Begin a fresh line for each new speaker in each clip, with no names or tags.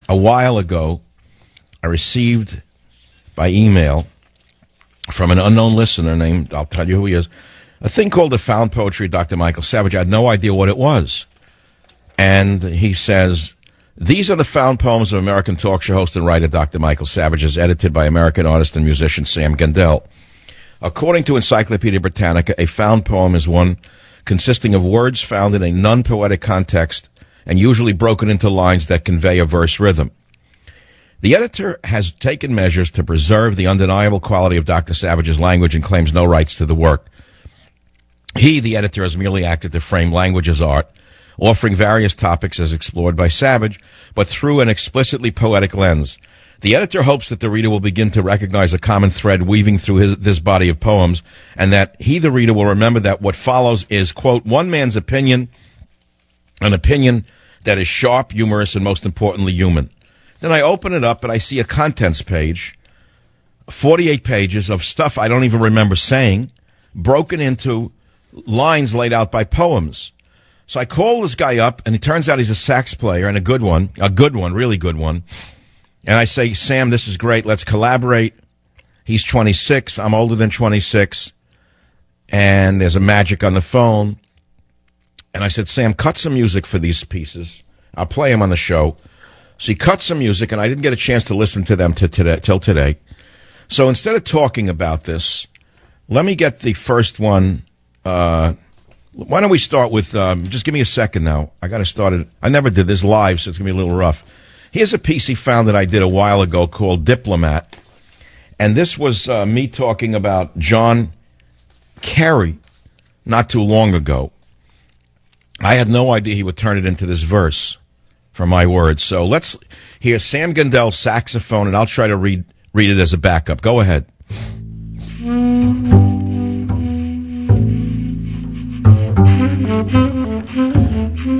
a while ago, I received by email from an unknown listener named, I'll tell you who he is, a thing called the Found Poetry of Dr. Michael Savage. I had no idea what it was. And he says, these are the found poems of American talk show host and writer Dr. Michael Savage, as edited by American artist and musician Sam Gandell. According to Encyclopedia Britannica, a found poem is one consisting of words found in a non-poetic context and usually broken into lines that convey a verse rhythm. The editor has taken measures to preserve the undeniable quality of Dr. Savage's language and claims no rights to the work. He, the editor, has merely acted to frame language as art, offering various topics as explored by Savage, but through an explicitly poetic lens. The editor hopes that the reader will begin to recognize a common thread weaving through this body of poems, and that he, the reader, will remember that what follows is, quote, one man's opinion, an opinion that is sharp, humorous, and most importantly, human. Then I open it up and I see a contents page, 48 pages of stuff I don't even remember saying, broken into lines laid out by poems. So I call this guy up, and it turns out he's a sax player, and a good one, really good one. And I say, Sam, this is great. Let's collaborate. He's 26. I'm older than 26. And there's a magic on the phone. And I said, Sam, cut some music for these pieces. I'll play them on the show. So he cut some music, and I didn't get a chance to listen to them till today. So instead of talking about this, let me get the first one. Why don't we start with, just give me a second now. I got to start it. I never did this live, so it's going to be a little rough. Here's a piece he found that I did a while ago called Diplomat. And this was me talking about John Kerry not too long ago. I had no idea he would turn it into this verse from my words. So let's hear Sam Gandell's saxophone, and I'll try to read it as a backup. Go ahead.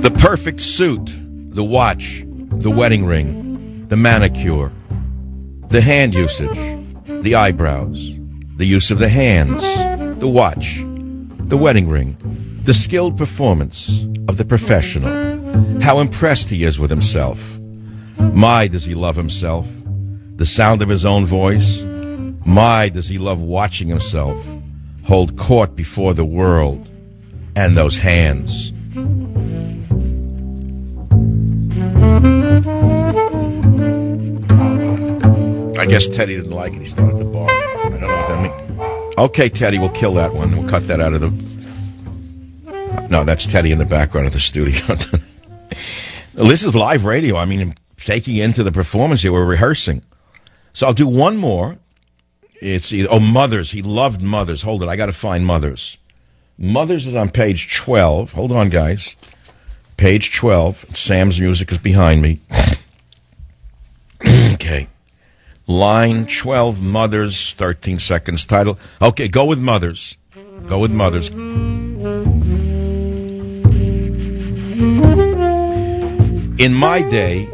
The perfect suit, the watch, the wedding ring, the manicure, the hand usage, the eyebrows, the use of the hands, the watch, the wedding ring, the skilled performance of the professional, how impressed he is with himself. My, does he love himself, the sound of his own voice. My, does he love watching himself hold court before the world and those hands. I guess Teddy didn't like it. He started to bark. I don't know what that means. Okay, Teddy, we'll kill that one. We'll cut that out of the... No, that's Teddy in the background of the studio. This is live radio. I mean, I'm taking you into the performance here. We're rehearsing. So I'll do one more. It's either... Mothers. He loved Mothers. Hold it. I got to find Mothers. Mothers is on page 12. Hold on, guys. Page 12. Sam's music is behind me. Okay. Line 12, Mothers, 13 seconds. Title. Okay, go with Mothers. Go with Mothers. In my day,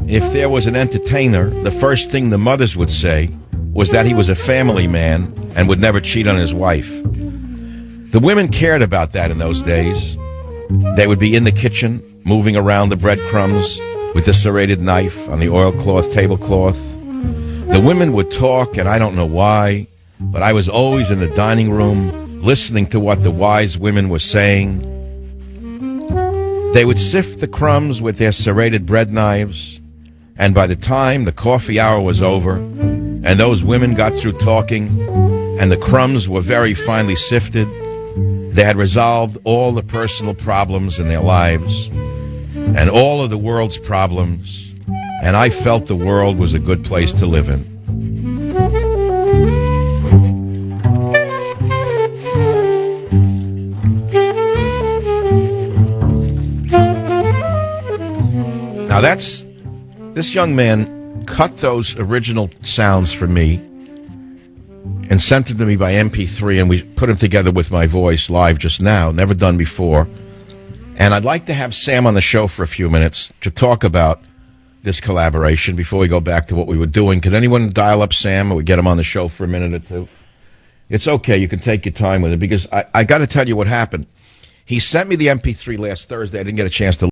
if there was an entertainer, the first thing the mothers would say was that he was a family man and would never cheat on his wife. The women cared about that in those days. They would be in the kitchen, moving around the breadcrumbs with the serrated knife on the oilcloth tablecloth. The women would talk, and I don't know why, but I was always in the dining room listening to what the wise women were saying. They would sift the crumbs with their serrated bread knives, and by the time the coffee hour was over and those women got through talking and the crumbs were very finely sifted, they had resolved all the personal problems in their lives and all of the world's problems, and I felt the world was a good place to live in. Now this young man cut those original sounds for me and sent them to me by MP3, and we put them together with my voice live just now, never done before. And I'd like to have Sam on the show for a few minutes to talk about this collaboration before we go back to what we were doing. Could anyone dial up Sam, or we get him on the show for a minute or two? It's okay. You can take your time with it, because I got to tell you what happened. He sent me the MP3 last Thursday. I didn't get a chance to